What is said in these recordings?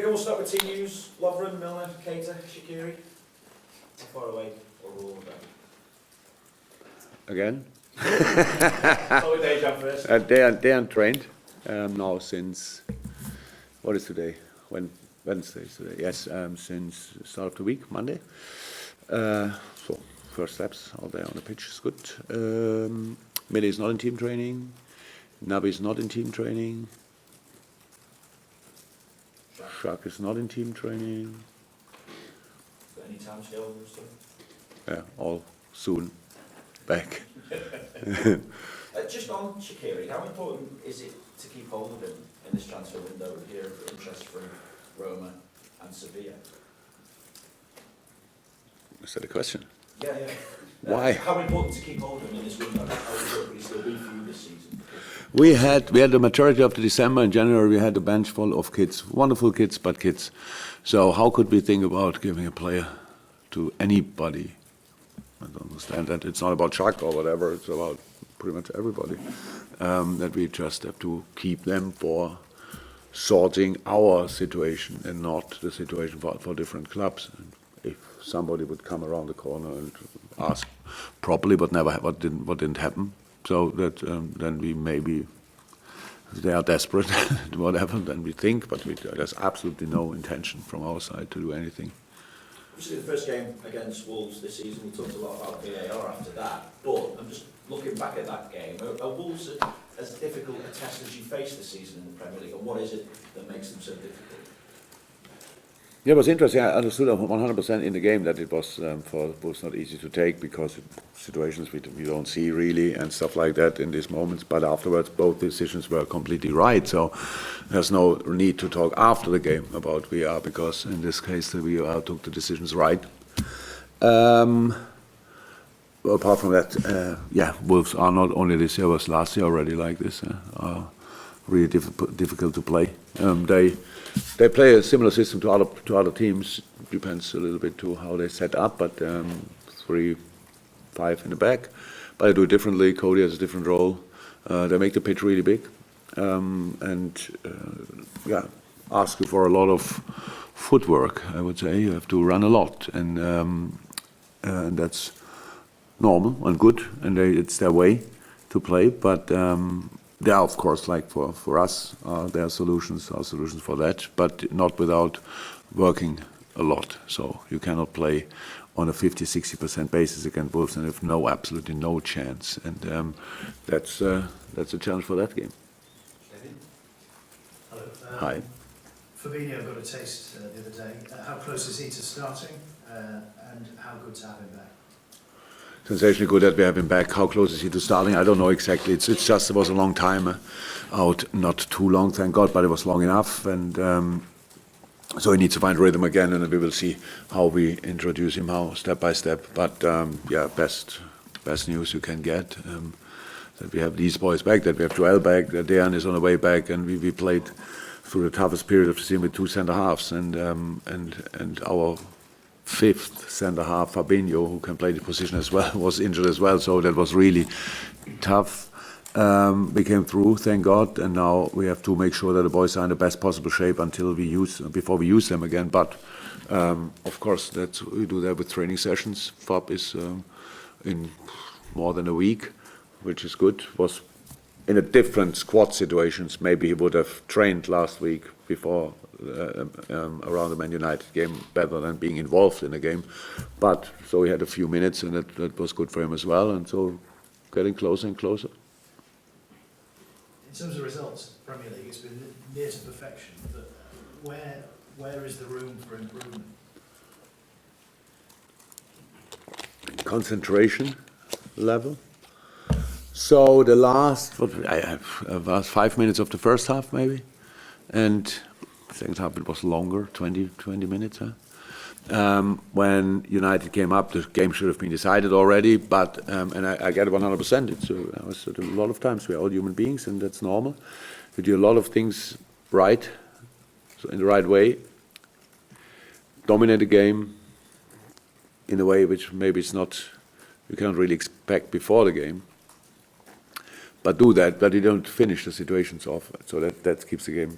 We'll start with team news. Lovren, Milner, Keita, Shaqiri. How far away or all of them? Again? Start with Dejan first. They are trained now since, what is today? Wednesday is today. Yes, since the start of the week, Monday. So, first steps out there on the pitch is good. Mele is not in team training. Naby is not in team training. Shaq is not in team training. Any time scale and stuff? Yeah, all soon back. Just on Shaqiri, how important is it to keep hold of him in this transfer window here of interest from Roma and Sevilla? Is that a question? Yeah. Why? How important to keep hold of him in this window? How important will he still be for you this season? We had the majority of the December and January. We had a bench full of kids, wonderful kids, but kids. So how could we think about giving a player to anybody? I don't understand that. It's not about Chuck or whatever. It's about pretty much everybody. That we just have to keep them for sorting our situation and not the situation for different clubs. And if somebody would come around the corner and ask properly, but what didn't happen. So that then we maybe, if they are desperate, whatever, then we think, but there's absolutely no intention from our side to do anything. Obviously, the first game against Wolves this season, we talked a lot about VAR after that, but I'm just looking back at that game. Are Wolves as difficult a test as you face this season in the Premier League, and what is it that makes them so difficult? Yeah, it was interesting. I understood 100% in the game that it was for Wolves not easy to take because situations we don't see really and stuff like that in these moments. But afterwards, both decisions were completely right. So there's no need to talk after the game about VR because in this case the VR took the decisions right. Well, apart from that, Wolves are not only this year, was last year already like this. Are really difficult to play. They play a similar system to other teams. Depends a little bit to how they set up, but 3-5 in the back. But they do it differently. Cody has a different role. They make the pitch really big, ask you for a lot of footwork. I would say you have to run a lot, and that's normal and good, and it's their way to play. But there are, of course, like for us, there are solutions for that, but not without working a lot. So you cannot play on a 50-60% basis against Wolves and have absolutely no chance. And that's a challenge for that game. Hello. Hi. Fabinho got a taste the other day. How close is he to starting, and how good to have him back? Sensationally good that we have him back. How close is he to starting? I don't know exactly. It's just it was a long time out, not too long, thank God, but it was long enough, and so he needs to find rhythm again, and we will see how we introduce him step by step. But best news you can get that we have these boys back, that we have Joel back, that Dejan is on the way back, and we played through the toughest period of the season with two centre halves, and our fifth centre half, Fabinho, who can play the position as well, was injured as well. So that was really tough. We came through, thank God, and now we have to make sure that the boys are in the best possible shape before we use them again. But of course, we do that with training sessions. Fab is in more than a week, which is good. Was in a different squad situations. Maybe he would have trained last week before. Around the Man United game better than being involved in the game, but so he had a few minutes and that was good for him as well, and so getting closer and closer. In terms of results, Premier League, it's been near to perfection, but where is the room for improvement? Concentration level. So the last 5 minutes of the first half maybe, and second half it was longer, 20 minutes. When United came up, the game should have been decided already. But and I get it 100%. I was a lot of times we're all human beings, and that's normal. We do a lot of things right, so in the right way. Dominate the game in a way which maybe it's not. You cannot really expect before the game. but do that, but you don't finish the situations off. So that keeps the game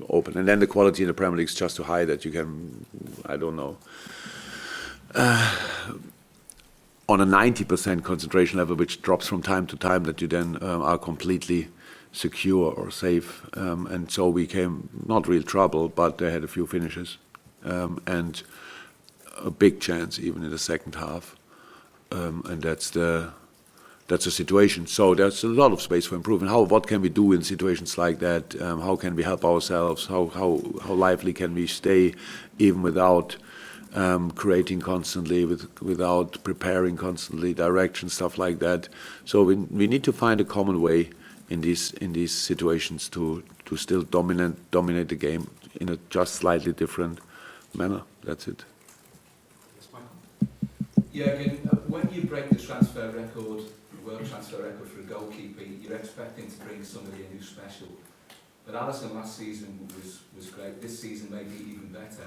open. And then the quality in the Premier League is just too high that you can, I don't know, on a 90% concentration level, which drops from time to time, that you then are completely secure or safe. And so we came, not real trouble, but they had a few finishes and a big chance even in the second half. And that's the situation. So there's a lot of space for improvement. What can we do in situations like that? How can we help ourselves? How lively can we stay even without creating constantly, without preparing constantly, direction, stuff like that. So we need to find a common way in these situations to still dominate the game in a just slightly different manner. That's it. Jurgen, when you break the transfer record, the world transfer record for a goalkeeper, you're expecting to bring somebody in who's special. But Alisson last season was great. This season maybe even better.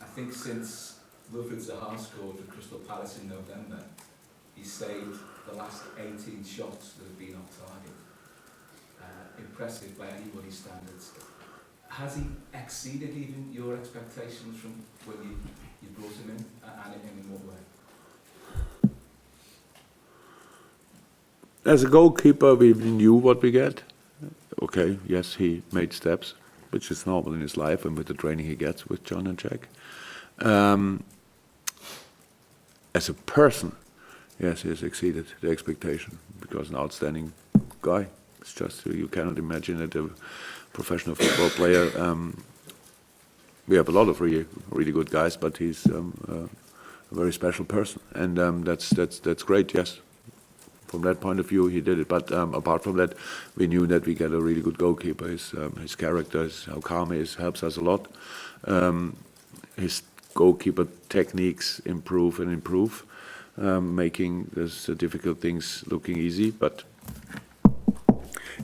I think since Wilfried Zaha scored for Crystal Palace in November, he saved the last 18 shots that have been on target. Impressive by anybody's standards. Has he exceeded even your expectations from when you brought him in, and in what way? As a goalkeeper, we knew what we get. Okay, yes, he made steps, which is normal in his life and with the training he gets with John and Jack. As a person, yes, he has exceeded the expectation because an outstanding guy. It's just, you cannot imagine that a professional football player, we have a lot of really good guys, but he's a very special person. And that's great, yes. From that point of view, he did it. But apart from that, we knew that we get a really good goalkeeper. His character, how calm he is, helps us a lot. His goalkeeper techniques improve, making the difficult things looking easy. But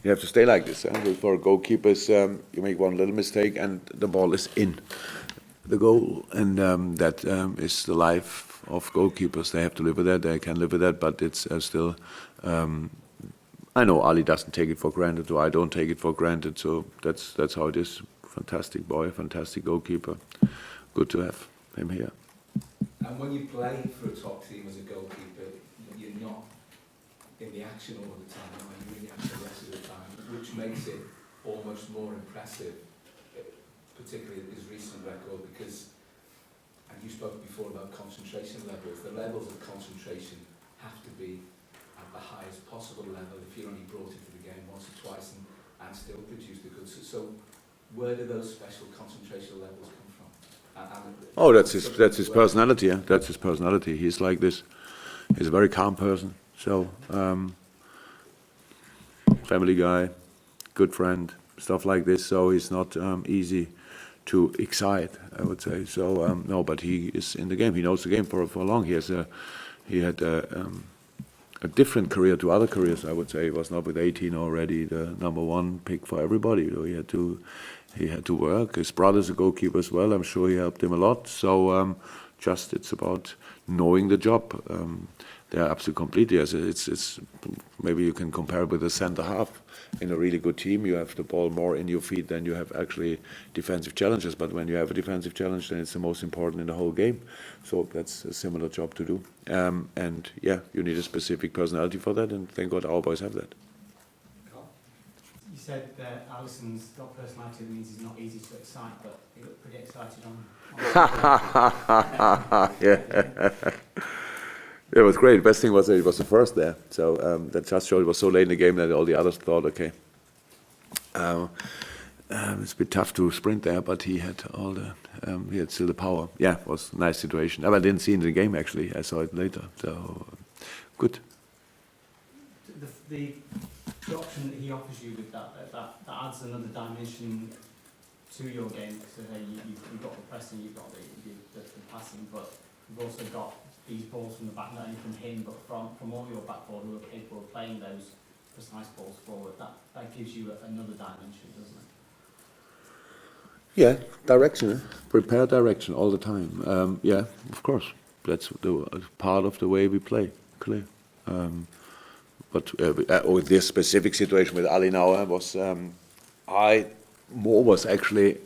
you have to stay like this. For goalkeepers, you make one little mistake and the ball is in the goal. And that is the life of goalkeepers. They have to live with that. They can live with that, but it's still... I know Ali doesn't take it for granted, or I don't take it for granted, so that's how it is. Fantastic boy, fantastic goalkeeper. Good to have him here. And when you play for a top team as a goalkeeper, you're not in the action all the time, you're in the action the rest of the time, which makes it almost more impressive, particularly his recent record, because, and you spoke before about concentration levels, the levels of concentration have to be at the highest possible level if you're only brought into the game once or twice and still produced the goods. So where do those special concentration levels come from? Oh, that's his personality. Yeah, that's his personality. He's like this. He's a very calm person. So family guy, good friend, stuff like this. So he's not easy to excite, I would say. So no, but he is in the game. He knows the game for long. He had a different career to other careers, I would say. He was not with 18 already the number one pick for everybody. He had to work. His brother's a goalkeeper as well. I'm sure he helped him a lot. So just it's about knowing the job. They are absolutely complete. Yes, it's maybe you can compare it with a centre half. In a really good team, you have the ball more in your feet than you have actually defensive challenges. But when you have a defensive challenge, then it's the most important in the whole game. So that's a similar job to do. And yeah, you need a specific personality for that, and thank God our boys have that. You said that Alisson's got personality that means he's not easy to excite, but he looked pretty excited on yeah. It was great. The best thing was that he was the first there. So that just showed it was so late in the game that all the others thought, okay, it's a bit tough to sprint there, but he had he had still the power. Yeah, it was a nice situation. I didn't see it in the game actually. I saw it later. So good. The option that he offers you with that adds another dimension to your game. So you've got the pressing, you've got the passing, but you've also got these balls from the back, not only from him, but from all your back four who are capable of playing those precise balls forward. That gives you another dimension, doesn't it? Yeah, direction. Prepare direction all the time. Yeah, of course. That's the part of the way we play. Clear. But with this specific situation with Ali now, Mo was actually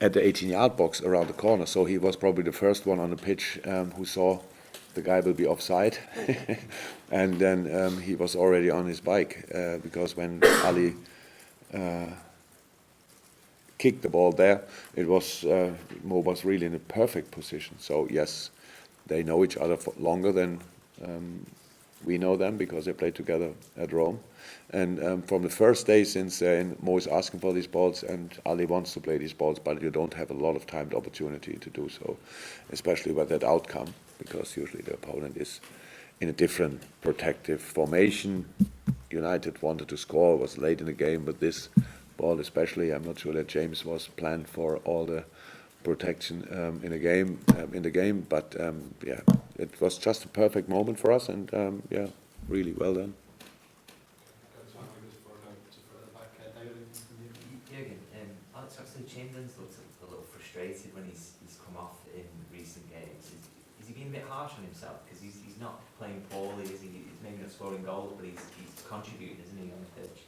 at the 18-yard box around the corner, so he was probably the first one on the pitch who saw the guy will be offside, and then he was already on his bike because when Ali kicked the ball there, it was Mo was really in a perfect position. So yes, they know each other for longer than we know them because they played together at Rome. And from the first day since Mo is asking for these balls and Ali wants to play these balls, but you don't have a lot of time and opportunity to do so, especially with that outcome, because usually the opponent is in a different protective formation. United wanted to score, it was late in the game, but this ball especially, I'm not sure that James was planned for all the protection in the game, but yeah, it was just a perfect moment for us, and yeah, really well done. Jurgen, Alex Oxlade-Chamberlain's looked a little frustrated when he's come off in recent games. Is he being a bit harsh on himself? Because he's not playing poorly, is he? He's maybe not scoring goals, but he's contributing, isn't he, on the pitch?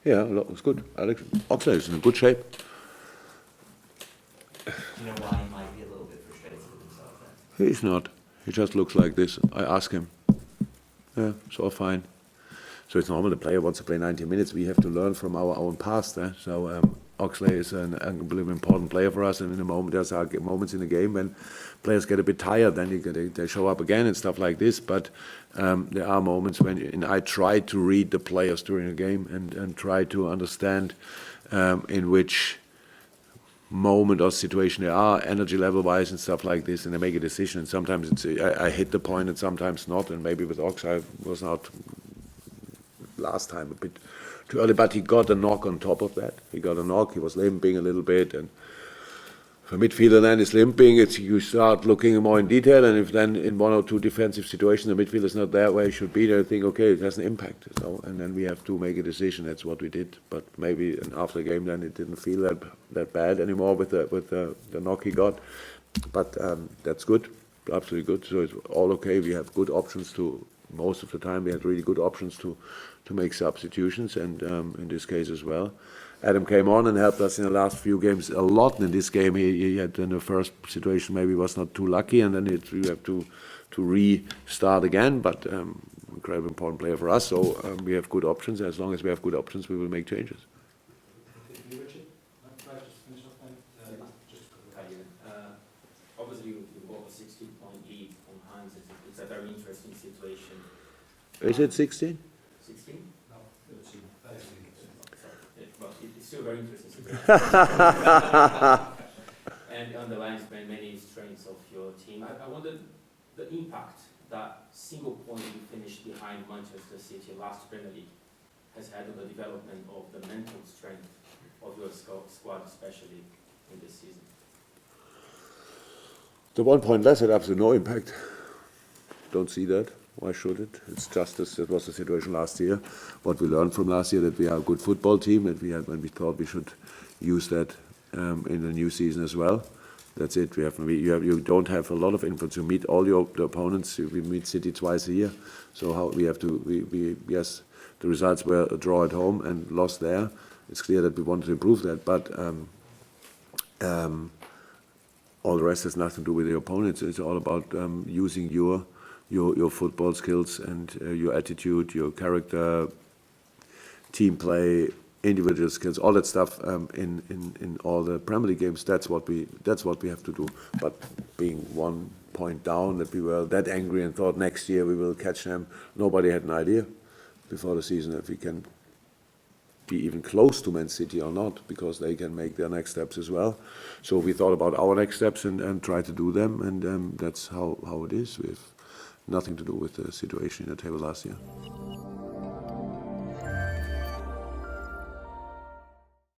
Yeah, that was good. Alex Oxlade is in good shape. Do you know why he might be a little bit frustrated with himself then? He's not. He just looks like this. I ask him. Yeah, it's all fine. So it's normal. The player wants to play 90 minutes. We have to learn from our own past. So Oxlade is an unbelievably important player for us. And in the moment, there's moments in the game when players get a bit tired. Then they show up again and stuff like this. But there are moments when and I try to read the players during the game and try to understand in which moment or situation they are, energy level wise and stuff like this, and they make a decision. And sometimes I hit the point and sometimes not. And maybe with Ox I was not last time a bit too early, but he got a knock on top of that. He got a knock, he was limping a little bit, and if a midfielder then is limping, you start looking more in detail, and if then in one or two defensive situations the midfielder is not there where he should be, then you think, okay, it has an impact. So, and then we have to make a decision. That's what we did. But maybe after the game then it didn't feel that bad anymore with the knock he got. But that's good, absolutely good. So it's all okay. We have good options to, most of the time we had really good options to make substitutions, and in this case as well. Adam came on and helped us in the last few games a lot. In this game, he had in the first situation maybe was not too lucky, and then we have to restart again. But incredibly important player for us. So we have good options. As long as we have good options, we will make changes. Richard, can I just finish off then? Just a couple of questions. Obviously, you've got a 16-point lead on hands. It's a very interesting situation. Is it 16? 16? No, 13. But it's still very interesting situation. And underlines many strengths of your team. I wondered the impact that single point you finished behind Manchester City last Premier League has had on the development of the mental strength of your squad, especially in this season. The 1 point less had absolutely no impact. Don't see that. Why should it? It's just as it was the situation last year. What we learned from last year, that we are a good football team, that we had when we thought we should use that in the new season as well. That's it. You don't have a lot of influence. You meet all the opponents. We meet City twice a year. So how we have to yes, the results were a draw at home and lost there. It's clear that we want to improve that, but all the rest has nothing to do with the opponents. It's all about using your football skills and your attitude, your character, team play, individual skills, all that stuff in all the Premier League games. That's what we have to do. But being 1 point down, that we were that angry and thought next year we will catch them. Nobody had an idea before the season if we can be even close to Man City or not, because they can make their next steps as well. So we thought about our next steps and try to do them, and that's how it is. We have nothing to do with the situation in the table last year.